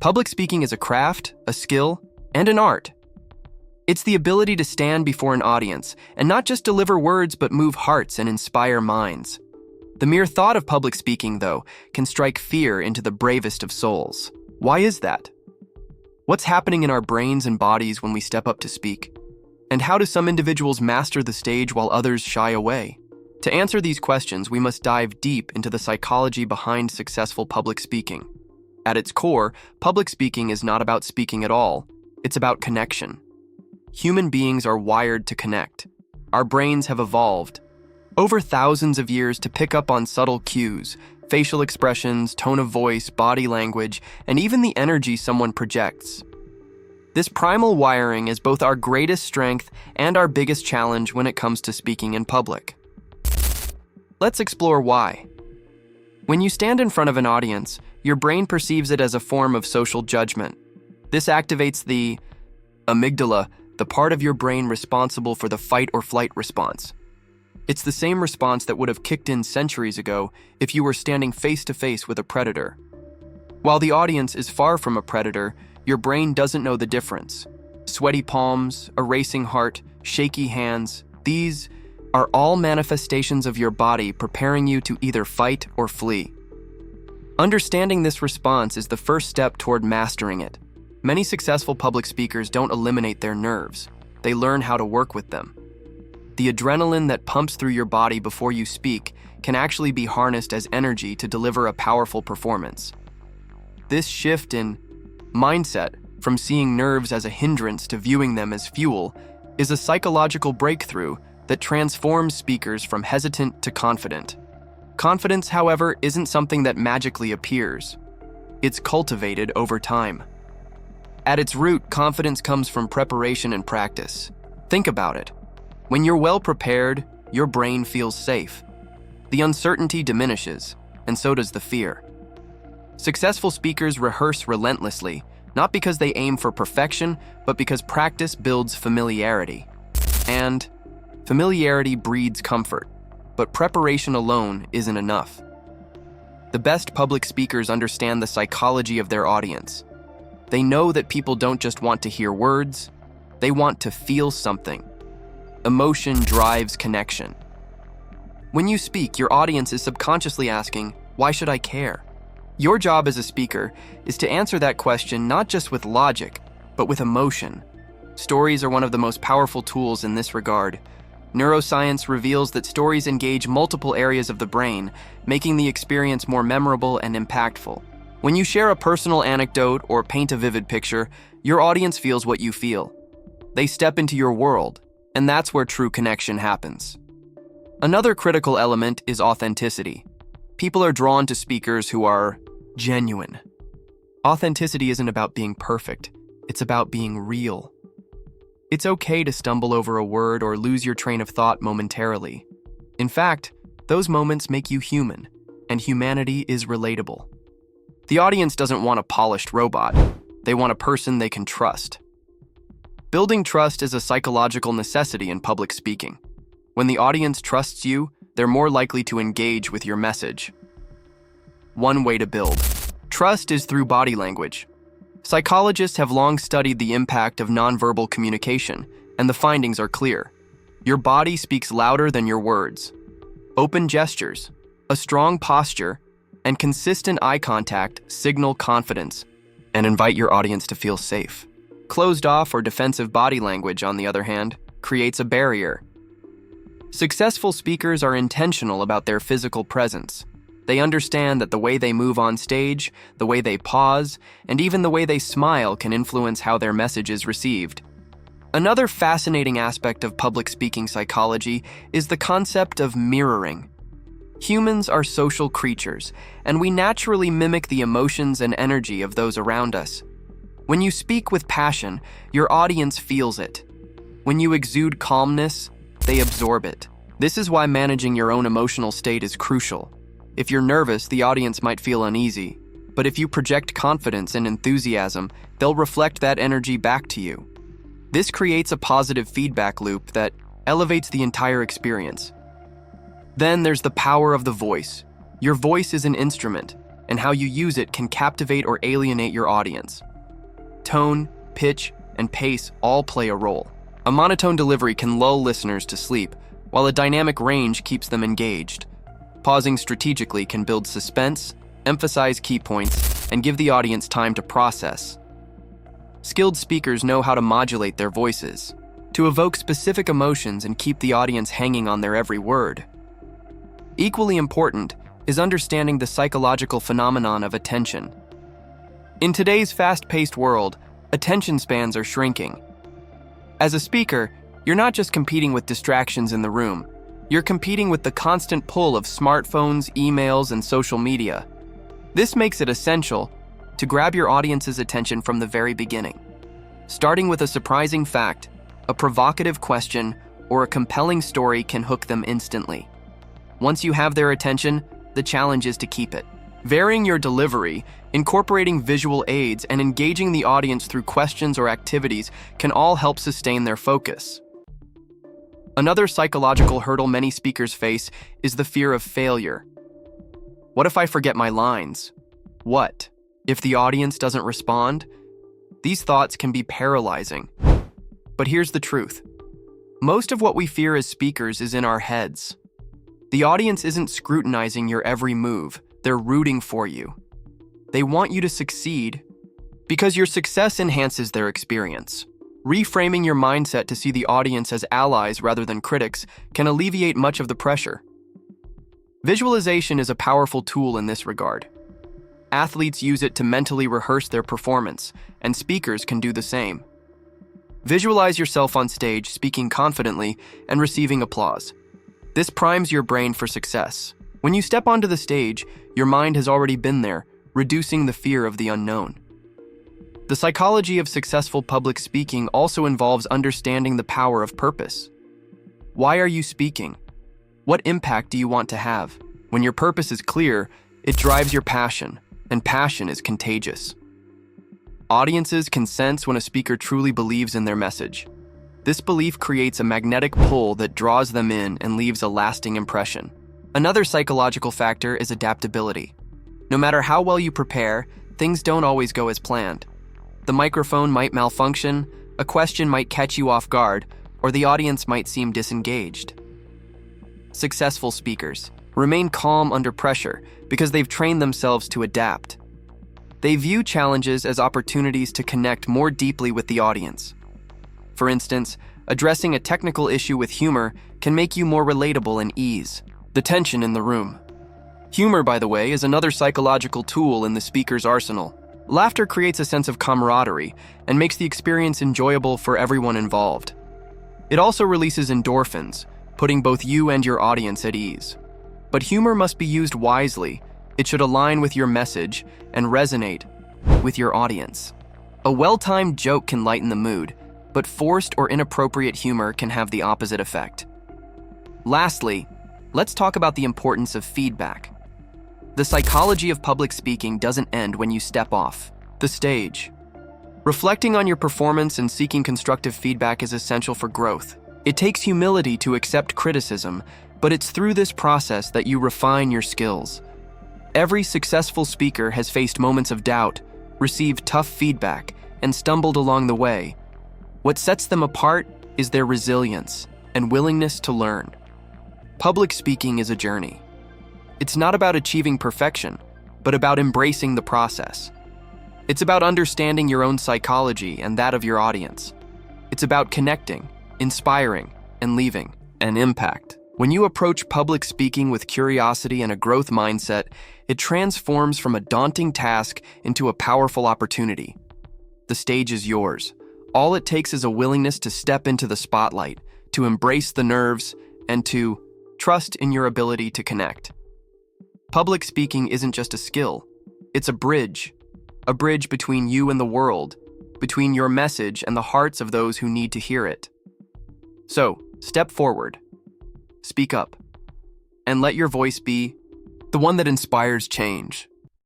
Public speaking is a craft, a skill, and an art. It's the ability to stand before an audience and not just deliver words but move hearts and inspire minds. The mere thought of public speaking, though, can strike fear into the bravest of souls. Why is that? What's happening in our brains and bodies when we step up to speak? And how do some individuals master the stage while others shy away? To answer these questions, we must dive deep into the psychology behind successful public speaking. At its core, public speaking is not about speaking at all. It's about connection. Human beings are wired to connect. Our brains have evolved over thousands of years to pick up on subtle cues, facial expressions, tone of voice, body language, and even the energy someone projects. This primal wiring is both our greatest strength and our biggest challenge when it comes to speaking in public. Let's explore why. When you stand in front of an audience, your brain perceives it as a form of social judgment. This activates the amygdala, the part of your brain responsible for the fight or flight response. It's the same response that would have kicked in centuries ago if you were standing face to face with a predator. While the audience is far from a predator, your brain doesn't know the difference. Sweaty palms, a racing heart, shaky hands, these are all manifestations of your body preparing you to either fight or flee. Understanding this response is the first step toward mastering it. Many successful public speakers don't eliminate their nerves. They learn how to work with them. The adrenaline that pumps through your body before you speak can actually be harnessed as energy to deliver a powerful performance. This shift in mindset, from seeing nerves as a hindrance to viewing them as fuel, is a psychological breakthrough that transforms speakers from hesitant to confident. Confidence, however, isn't something that magically appears. It's cultivated over time. At its root, confidence comes from preparation and practice. Think about it. When you're well prepared, your brain feels safe. The uncertainty diminishes, and so does the fear. Successful speakers rehearse relentlessly, not because they aim for perfection, but because practice builds familiarity. And familiarity breeds comfort, but preparation alone isn't enough. The best public speakers understand the psychology of their audience. They know that people don't just want to hear words, they want to feel something. Emotion drives connection. When you speak, your audience is subconsciously asking, "Why should I care?" Your job as a speaker is to answer that question not just with logic, but with emotion. Stories are one of the most powerful tools in this regard. Neuroscience reveals that stories engage multiple areas of the brain, making the experience more memorable and impactful. When you share a personal anecdote or paint a vivid picture, your audience feels what you feel. They step into your world, and that's where true connection happens. Another critical element is authenticity. People are drawn to speakers who are genuine. Authenticity isn't about being perfect, it's about being real. It's okay to stumble over a word or lose your train of thought momentarily. In fact, those moments make you human, and humanity is relatable. The audience doesn't want a polished robot. They want a person they can trust. Building trust is a psychological necessity in public speaking. When the audience trusts you, they're more likely to engage with your message. One way to build trust is through body language. Psychologists have long studied the impact of nonverbal communication, and the findings are clear. Your body speaks louder than your words. Open gestures, a strong posture, and consistent eye contact signal confidence and invite your audience to feel safe. Closed off or defensive body language, on the other hand, creates a barrier. Successful speakers are intentional about their physical presence. They understand that the way they move on stage, the way they pause, and even the way they smile can influence how their message is received. Another fascinating aspect of public speaking psychology is the concept of mirroring. Humans are social creatures, and we naturally mimic the emotions and energy of those around us. When you speak with passion, your audience feels it. When you exude calmness, they absorb it. This is why managing your own emotional state is crucial. If you're nervous, the audience might feel uneasy. But if you project confidence and enthusiasm, they'll reflect that energy back to you. This creates a positive feedback loop that elevates the entire experience. Then there's the power of the voice. Your voice is an instrument, and how you use it can captivate or alienate your audience. Tone, pitch, and pace all play a role. A monotone delivery can lull listeners to sleep, while a dynamic range keeps them engaged. Pausing strategically can build suspense, emphasize key points, and give the audience time to process. Skilled speakers know how to modulate their voices, to evoke specific emotions and keep the audience hanging on their every word. Equally important is understanding the psychological phenomenon of attention. In today's fast-paced world, attention spans are shrinking. As a speaker, you're not just competing with distractions in the room, you're competing with the constant pull of smartphones, emails, and social media. This makes it essential to grab your audience's attention from the very beginning, starting with a surprising fact, a provocative question, or a compelling story can hook them instantly. Once you have their attention, the challenge is to keep it. Varying your delivery, incorporating visual aids, and engaging the audience through questions or activities can all help sustain their focus. Another psychological hurdle many speakers face is the fear of failure. What if I forget my lines? What if the audience doesn't respond? These thoughts can be paralyzing. But here's the truth. Most of what we fear as speakers is in our heads. The audience isn't scrutinizing your every move, they're rooting for you. They want you to succeed because your success enhances their experience. Reframing your mindset to see the audience as allies rather than critics can alleviate much of the pressure. Visualization is a powerful tool in this regard. Athletes use it to mentally rehearse their performance, and speakers can do the same. Visualize yourself on stage speaking confidently and receiving applause. This primes your brain for success. When you step onto the stage, your mind has already been there, reducing the fear of the unknown. The psychology of successful public speaking also involves understanding the power of purpose. Why are you speaking? What impact do you want to have? When your purpose is clear, it drives your passion, and passion is contagious. Audiences can sense when a speaker truly believes in their message. This belief creates a magnetic pull that draws them in and leaves a lasting impression. Another psychological factor is adaptability. No matter how well you prepare, things don't always go as planned. The microphone might malfunction, a question might catch you off guard, or the audience might seem disengaged. Successful speakers remain calm under pressure because they've trained themselves to adapt. They view challenges as opportunities to connect more deeply with the audience. For instance, addressing a technical issue with humor can make you more relatable and ease the tension in the room. Humor, by the way, is another psychological tool in the speaker's arsenal. Laughter creates a sense of camaraderie and makes the experience enjoyable for everyone involved. It also releases endorphins, putting both you and your audience at ease. But humor must be used wisely. It should align with your message and resonate with your audience. A well-timed joke can lighten the mood, but forced or inappropriate humor can have the opposite effect. Lastly, let's talk about the importance of feedback. The psychology of public speaking doesn't end when you step off the stage. Reflecting on your performance and seeking constructive feedback is essential for growth. It takes humility to accept criticism, but it's through this process that you refine your skills. Every successful speaker has faced moments of doubt, received tough feedback, and stumbled along the way. What sets them apart is their resilience and willingness to learn. Public speaking is a journey. It's not about achieving perfection, but about embracing the process. It's about understanding your own psychology and that of your audience. It's about connecting, inspiring, and leaving an impact. When you approach public speaking with curiosity and a growth mindset, it transforms from a daunting task into a powerful opportunity. The stage is yours. All it takes is a willingness to step into the spotlight, to embrace the nerves, and to trust in your ability to connect. Public speaking isn't just a skill, it's a bridge between you and the world, between your message and the hearts of those who need to hear it. So, step forward, speak up, and let your voice be the one that inspires change.